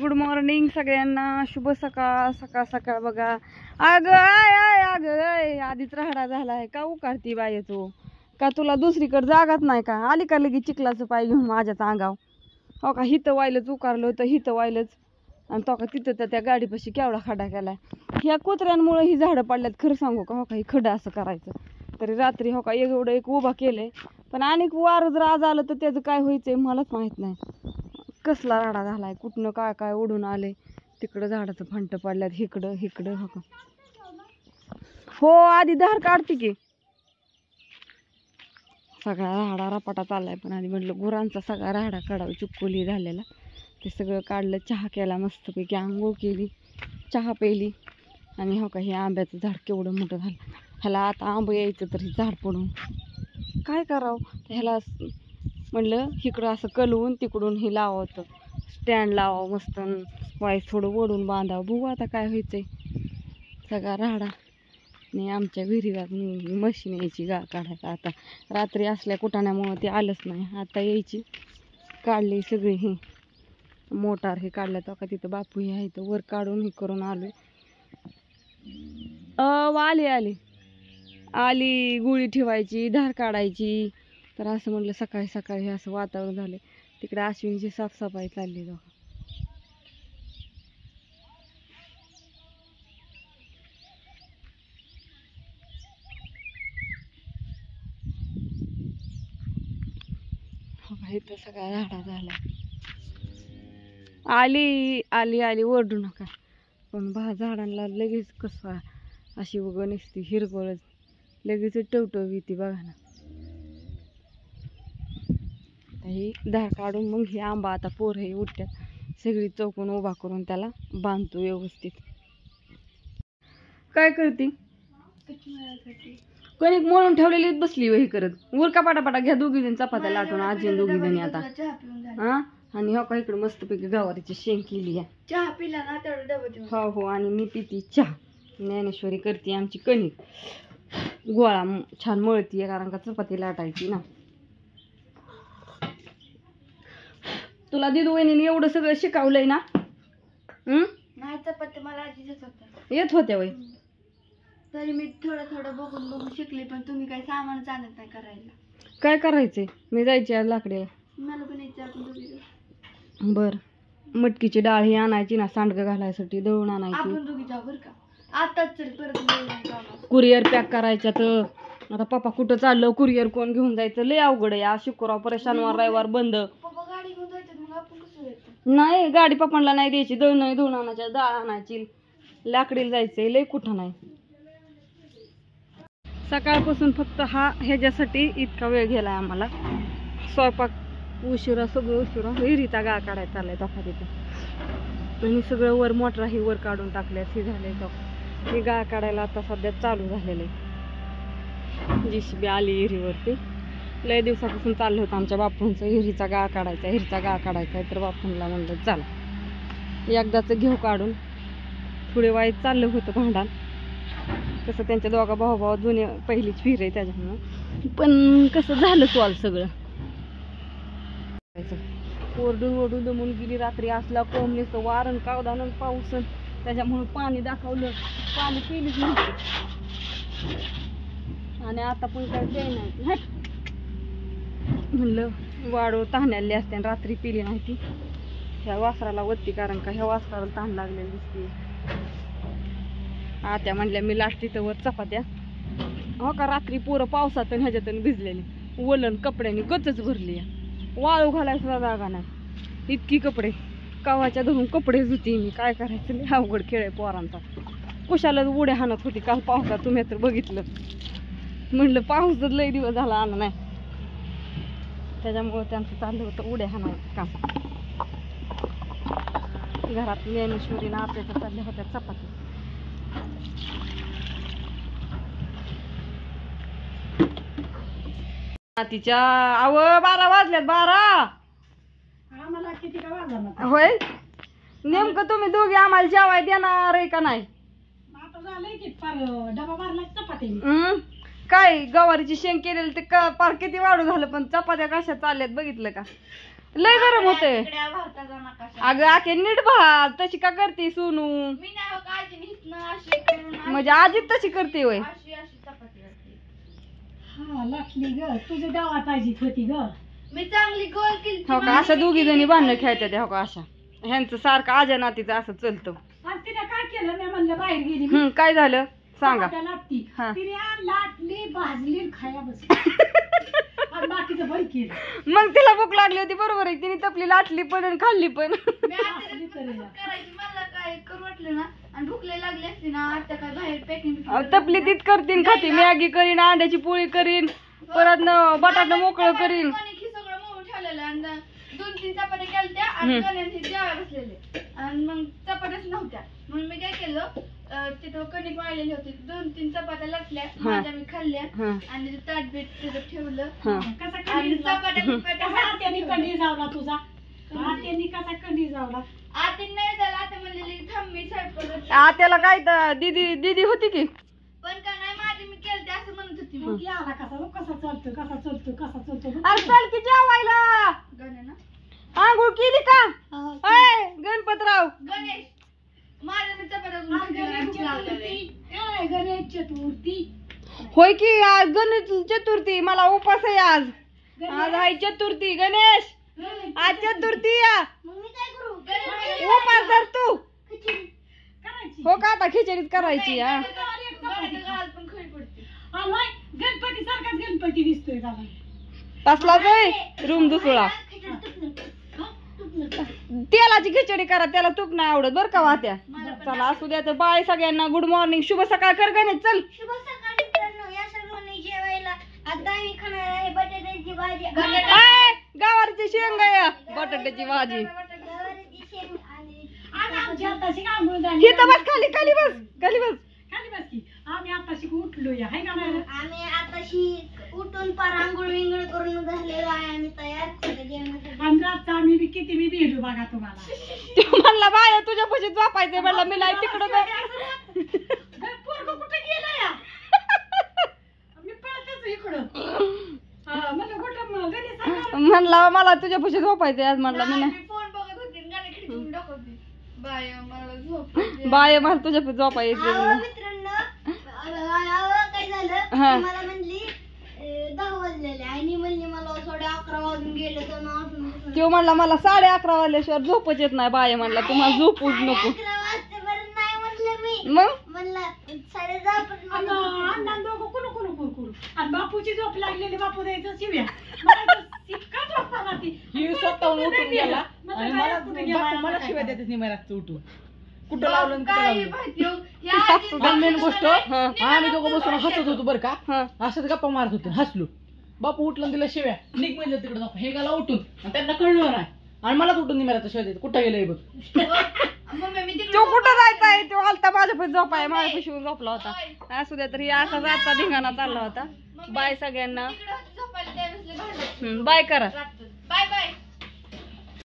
Good morning सगळ्यांना, शुभ सकाळ. सकाळ सकाळ बघा. अगं आय आय अगं आय, आधीच राहडा झालाय का उकारती बाय तू? का तुला दुसरीकडे जागाच नाही का? आली का लगेच चिखलाचं पाय घेऊन माझ्याच अंगाव? हो का, हिथं वायलंच उकारलं होतं, हिथं वायलंच. आणि तो का तिथं तर त्या गाडीपाशी केवढा खड्डा केलाय. ह्या कुत्र्यांमुळे ही झाडं पडल्यात. खरं सांगू का, हो का, ही खड्डा असं करायचं तरी रात्री हो का एवढं एक उभा केलंय. पण आणि वारं जर आज आलं तर त्याचं काय व्हायचंय मलाच माहित नाही. कसला राडा झालाय, कुठनं काय काय उडून आले. तिकडं झाडाचं फंट पडल्यात, इकडं इकडं हो का. हो आधी धार काढते की. सगळा राहडा रपाटा चाललाय, पण आधी म्हटलं गुरांचा सगळा राहडा काढावा. चिक्कोली झालेला ते सगळं काढलं. चहा केला मस्तपैकी, आंघोळ केली, चहा प्यायली. आणि हो का, हे आंब्याचं झाड केवढं मोठं झालं. ह्याला आता आंब यायचं तर हे झाड पडून काय करावं. ह्याला म्हणलं इकडं असं कलवून तिकडून हे लावावं होतं, स्टँड लावावं मस्त, वाईस थोडं ओढून बांधावं. बघू आता काय व्हायचंय. सगळा राहडा नाही आमच्या विहिरीला मशीन यायची गा काढायचा. आता रात्री असल्या कुटाण्यामुळं ते आलंच नाही. आता यायची, काढली सगळी हे मोटार हे काढल्या. तर का तिथं बापू हे आहे तर वर काढून हे करून आलोय. आली आली आली गुळी ठेवायची, धार काढायची. तर असं म्हटलं सकाळी सकाळी असं वातावरण झालं. तिकडे अश्विनीची साफसफाई चालली बघा. इथं सगळा राडा झाला. आली आली आली, ओरडू नका. पण झाडांना लगेच कसं अशी उगं नसती हिरवळच लगेच टवटवी ती बघा ना. ही धार काढून मग ही आंबा आता पोर हे उठत्यात सगळी चौकून उभा करून त्याला बांधतो व्यवस्थित. काय करते? कणिक मळून ठेवलेली बसली वही करत. उरका पाटापाटा घ्या दोघी जण चपात्या लाटून, आजी दोघी जणी आता. हा, आणि हो का इकडे मस्तपैकी गवारीची शेंग केली आहे. चहा पिला ना तेवढं. हो हो, आणि मी पिती चहा. ज्ञानेश्वरी करते आमची कणिक गोळा छान मळतीये, कारण का चपाती लाटायची ना. तुला दिदू वहिनीने एवढं सगळं शिकवलंय ना. नाही चपाती मला आधीच येत होत्या वय. तरी मी थोडं थोडं बघून बघून शिकले, पण तुम्ही काही सामानच आणत नाही करायला. काय करायचंय, मी जायची आज लाकडे. मला पण यायचं आपण दोघी. बर, मटकीची डाळ ही आणायची ना सांडगं घालायसाठी, दळून आणायची. आपण दोघी जाऊ बरं का, आताच चल परत. कुरिअर पॅक करायच्या. तर आता पप्पा कुठं चाललं, कुरिअर कोण घेऊन जायचं, लय अवघड आहे. आज शुक्रवार परत शनिवार रविवार बंद. पप्पा गाडी घेऊन जायचं, मग आपण कसं जायचं? नाही, गाडी पप्पांना नाही द्यायची. दळण धुवून आणायच्या, डाळ आणायची, लाकडीला जायचंय, लय कुठं नाही. सकाळपासून फक्त ह्याच्यासाठी इतका वेळ गेलाय आम्हाला. स्वयंपाक उशिरा, सगळं उशिरा. विहिरीचा गाळ काढायचा चाललाय तोफा तिथं. आणि सगळं वर मोटर ही वर काढून टाकल्यात. हे झालंय तो हे गाळ काढायला आता सध्या चालू झालेलं आहे. JCB आली विहिरीवरती. लय दिवसापासून चाललं होतं आमच्या बापूंचं विहिरीचा गाळ काढायचा, विहिरीचा गाळ काढायचा आहे. तर बापूंना म्हणलं चला एकदाच घेऊ काढून. थोडे वाईट चाललं होतं भांडण. कसं त्यांच्या दोघा भाऊ जुने पहिलीच विहीर आहे त्याच्यामुळं. पण कसं झालं सॉल्व सगळं. ओरडून ओरडून दमून गेली रात्री. असला कोंबणीचं वारण कावदान पाऊस, त्याच्यामुळं पाणी दाखवलं, पाणी पिलीच नव्हती. आणि आता पण काय ते नाही म्हणलं वाढव ताण्याली असते, आणि रात्री पिली नाही ती. ह्या वासराला वत्ती, कारण का ह्या वासराला ताण लागलेली दिसते. आत्या म्हणल्या मी लाटती तर वर चपात्या. हो का, रात्री पोरं पावसातून ह्याच्यातून भिजलेली, वलन कपड्याने गचच भरली. वाळू घालायला सुद्धा जागा नाही, इतकी कपडे. कावाच्या धरून कपडे धुती मी. काय करायचं, लय अवघड खेळ आहे पोरांचा. कुशाला उड्या हाणत होती काल पावसात, तुम्ही तर बघितलं. म्हणलं पाऊस तर लय दिवस झाला आला नाही, त्याच्यामुळं त्यांचं चाललं होतं उड्या हाणायचं काम. घरात ज्ञानेश्वरीनं आपल्याच्या चालल्या होत्या चपाती. तिच्या 12 वाजल्यात. 12 होय. नेमकं तुम्ही दोघे आम्हाला जेवाय देणार आहे का नाही? काय गवारीची शेंग केलेली ते पार किती वाढू झालं, पण चपात्या कशा चालल्यात बघितलं का? लय गरम होतंय. इकडे भारताचा नकाशा. अगं आखे नीट भात तशी का करते सोनू? मी नाही हो का आजीने हिथनं अशी करून म्हणजे आजी तशी करते होय. अशी अशी चपाती करते. हा लाटली ग तुझं डावा पाहिजे होती ग. मी चांगली गोल केली. हो का अशा दोघी जणी भांडणं खेळतात हो का अशा. ह्यांचं सारखं आजा नातीचं असं चलतं. आणि तिने काय केलं मी म्हणलं बाहेर गेली मी. काय झालं सांगा. चपात्या लाटती हा. तिने लाटली भाजली आणि खाया बसली आणि बाकीचं बंद केलं. मग तिला भूक लागली होती बरोबर आहे. तिने तपली लाटली पण आणि खाल्ली पण. मी आजीने करायची मला काय करू वाटलं ना आणि भूक लय लागली असती ना आता काय बाहेर पॅकिंग तपली तीच करतीन खाती. मॅगी करीन अंड्याची पोळी करीन परत बटाटा मोकळं करीन. सगळं मऊ ठेवलेलं आणि 2-3 चपात्या केल्या आणि कण्याने जेवायला बसलेले आणि मग चपात्याच नव्हत्या म्हणून मी काय केलं तिथं कणिक वाळलेली होती 2-3 चपात्या लाटल्या माझ्या मी खाल्ल्या आणि ताट बीट तिथं ठेवलं कसा आणि कंडी चपात्या हात्याने कंडी जावला तुझा. हात्याने कसा कंडी जावला. आधी नाही झालं आता म्हणलेली थांब मी साहेब करत त्याला काय दीदी होती की पण का नाही माझी मी केलं ते असं म्हणत होती मग मग याला कसा चालतो. अरे चल की जेवायला. गणे ना आंघोळ केली का? अय गणपतराव गणेश माझ्या मी चपात्या गणेश चतुर्थी होय की आज गणेश चतुर्थी. मला उपास आहे आज. आज आहे चतुर्थी गणेश. आज चतुर्थी या मग मी काय करू उपास धर तू. करायची. हो का आता खिचडीच करायची हा. घाल पण खरी पडते आलोय गणपती सारखाच गणपती दिसतोय त्याला. तसलाच रूम दुसळा. तेलाची खिचडी करा त्याला तूप नाही आवडत बरं का वात्या. चला असू द्या तर बाय सगळ्यांना. गुड मॉर्निंग शुभ सकाळ कर गणेश चल. शुभ सकाळ मित्रांनो या सर्वांनी जेवायला आता आम्ही खाणार आहे बटाट्याची भाजी हाय, गवारीची शेंग या बटाट्याची भाजी. गवारीची शेंग आणि आणि आमची आताशी आंघोळ झाली. इथं बस खाली खाली बस खाली बस. खाली बस की आम्ही आताशी उठलो या हाय का नाही. आम्ही आताशी उठून पार आंघोळ विंगळ करून झालेलो आहे आम्ही तयार जेवणासाठी. आणि रातचा आम्ही बी किती मी भेटू बघा तुम्हाला. तो म्हणला बाय तुझ्या पशी झोपायचंय म्हणला मी नाही तिकडं पोरगं कुठे गेलं या. मी पळतच इकडं. म्हणलं कुठं गणेश म्हणला मला तुझ्या पशी झोपायचंय आज म्हणला मी नाही. मी फोन बघत होती आणि गाणे खिडकीतून दाखवते बाय मला झोप येते. बाय मला तुझ्या पशी झोपायचंय अहो म्हणून. मित्रांनो काय झालं हा. ती मला म्हणली 10 वाजलेले आणि म्हणली मला 11:30 वाजून गेले तर ना तो म्हणला मला 11:30 वाजल्याशिवाय झोपच येत नाही बाय म्हणला तुम्हाला झोपूच नको. 11 वाजतापर्यंत नाही म्हटलं मी मग म्हणलं 10:30 पर्यंत अण्णा दोघं कुणू आणि बापूची झोप लागलेली बापू द्यायचं शिव्या. इतका झोप आला ती. ही स्वतःहून उठून गेला मला आणि बाहेर मला कुठे गेला, बापू मला काय शिवाय करायचं? देतात नाही मला उठून कुठं लावलं आणि कुठं काय लावलं. माहिती हो, या सासू आजीला मेन गोष्ट हा. आम्ही दोघं बसून हसत होतो बरं का. हा. असंच गप्पा मारत होतो हसलो. बापू उठलं आणि तिला शिव्या निघ म्हणलं तिकडे जाऊ हे गाला उठून आणि त्यांना कळलं नाही आणि मलाच उठून नाही मला शिव्या देत कुठं गेलंय बघ. मम्मी मी तिकडे तो कुठं जायचा आहे तो आलता माझ्या पशी झोपाय माझ्या पशी झोपला होता. असू द्या तर ही असाच आजचा धिंगाणा चालला होता. बाय सगळ्यांना. तिकडे झोपायला त्यावेळेस लय भांडण. बाय करा. Bye bye.